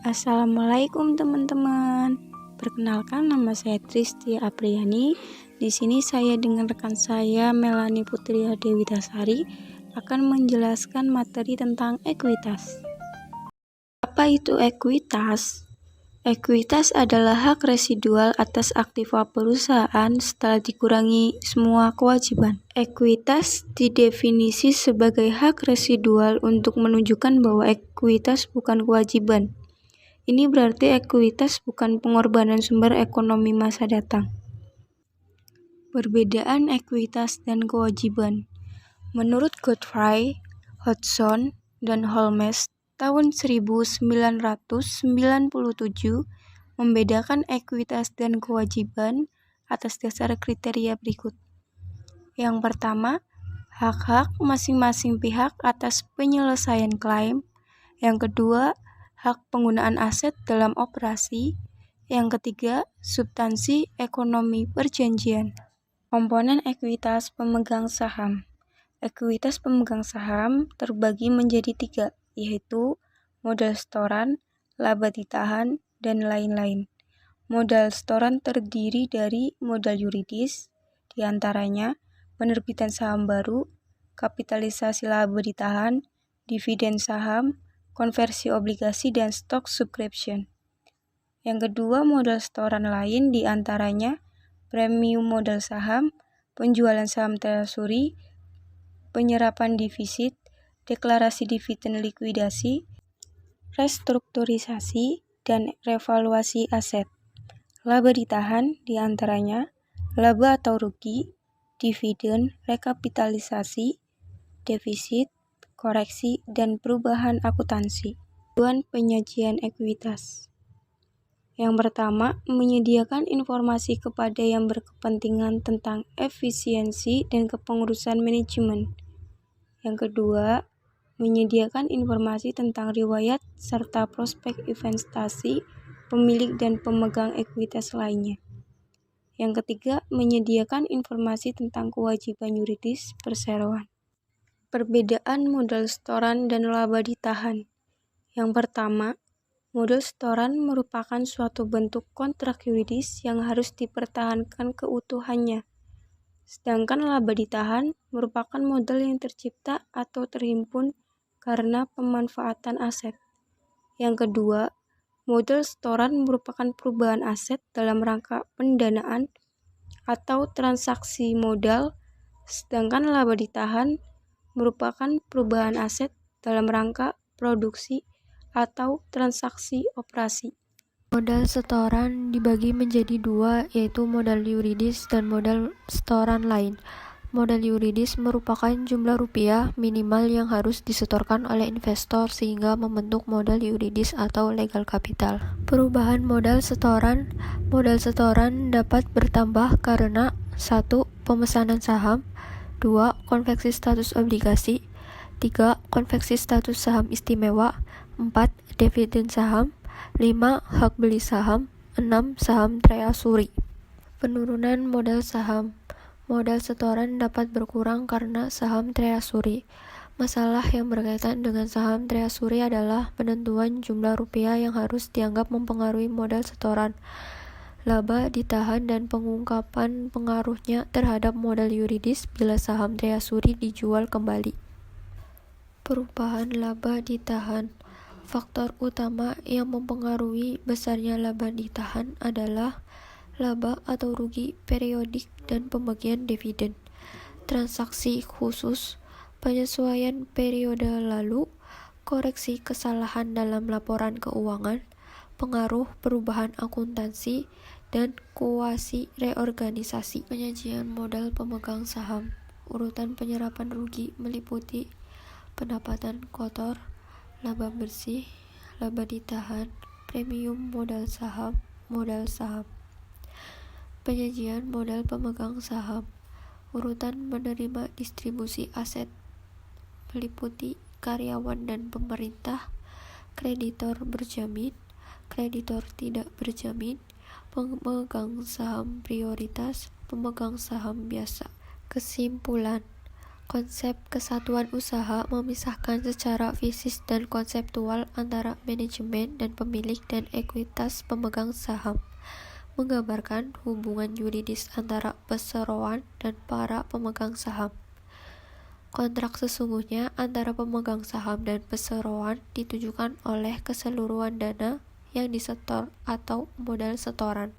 Assalamualaikum teman-teman. Perkenalkan, nama saya Tristi Apriyani. Di sini saya dengan rekan saya Melani Putri Dewitasari akan menjelaskan materi tentang ekuitas. Apa itu ekuitas? Ekuitas adalah hak residual atas aktiva perusahaan setelah dikurangi semua kewajiban. Ekuitas didefinisi sebagai hak residual untuk menunjukkan bahwa ekuitas bukan kewajiban. Ini berarti ekuitas bukan pengorbanan sumber ekonomi masa datang. Perbedaan ekuitas dan kewajiban. Menurut Godfrey, Hodgson, dan Holmes tahun 1997 membedakan ekuitas dan kewajiban atas dasar kriteria berikut. Yang pertama, hak-hak masing-masing pihak atas penyelesaian klaim. Yang kedua, hak penggunaan aset dalam operasi. Yang ketiga, substansi ekonomi perjanjian. Komponen ekuitas pemegang saham. Ekuitas pemegang saham terbagi menjadi 3, yaitu modal setoran, laba ditahan, dan lain-lain. Modal setoran terdiri dari modal yuridis, diantaranya penerbitan saham baru, kapitalisasi laba ditahan, dividen saham, konversi obligasi, dan stock subscription. Yang kedua, modal setoran lain diantaranya premium modal saham, penjualan saham treasury, penyerapan defisit, deklarasi dividen likuidasi, restrukturisasi, dan revaluasi aset. Laba ditahan diantaranya laba atau rugi, dividen, rekapitalisasi, defisit, koreksi, dan perubahan akuntansi. Tujuan penyajian ekuitas. Yang pertama, menyediakan informasi kepada yang berkepentingan tentang efisiensi dan kepengurusan manajemen. Yang kedua, menyediakan informasi tentang riwayat serta prospek investasi pemilik dan pemegang ekuitas lainnya. Yang ketiga, menyediakan informasi tentang kewajiban yuridis perseroan. Perbedaan modal setoran dan laba ditahan. Yang pertama, modal setoran merupakan suatu bentuk kontrak yuridis yang harus dipertahankan keutuhannya. Sedangkan laba ditahan merupakan modal yang tercipta atau terhimpun karena pemanfaatan aset. Yang kedua, modal setoran merupakan perubahan aset dalam rangka pendanaan atau transaksi modal, sedangkan laba ditahan merupakan perubahan aset dalam rangka produksi atau transaksi operasi. Modal setoran dibagi menjadi 2, yaitu modal yuridis dan modal setoran lain. Modal yuridis merupakan jumlah rupiah minimal yang harus disetorkan oleh investor sehingga membentuk modal yuridis atau legal capital. Perubahan modal setoran. Modal setoran dapat bertambah karena 1. Pemesanan saham, 2. Konveksi status obligasi, 3. Konveksi status saham istimewa, 4. Dividen saham, 5. Hak beli saham, 6. Saham treasury. Penurunan modal saham. Modal setoran dapat berkurang karena saham treasury. Masalah yang berkaitan dengan saham treasury adalah penentuan jumlah rupiah yang harus dianggap mempengaruhi modal setoran, laba ditahan, dan pengungkapan pengaruhnya terhadap modal yuridis bila saham treasury dijual kembali. Perubahan laba ditahan. Faktor utama yang mempengaruhi besarnya laba ditahan adalah laba atau rugi periodik dan pembagian dividen. Transaksi khusus, penyesuaian periode lalu, koreksi kesalahan dalam laporan keuangan, pengaruh perubahan akuntansi, dan kuasi reorganisasi. Penyajian modal pemegang saham. Urutan penyerapan rugi meliputi pendapatan kotor, laba bersih, laba ditahan, premium modal saham, modal saham. Penyajian modal pemegang saham. Urutan menerima distribusi aset meliputi karyawan dan pemerintah, kreditor berjamin, kreditor tidak berjamin, pemegang saham prioritas, pemegang saham biasa. Kesimpulan, Konsep kesatuan usaha memisahkan secara fisik dan konseptual antara manajemen dan pemilik dan ekuitas pemegang saham, menggambarkan hubungan yuridis antara perseroan dan para pemegang saham. Kontrak sesungguhnya antara pemegang saham dan perseroan ditujukan oleh keseluruhan dana yang disetor atau modal setoran.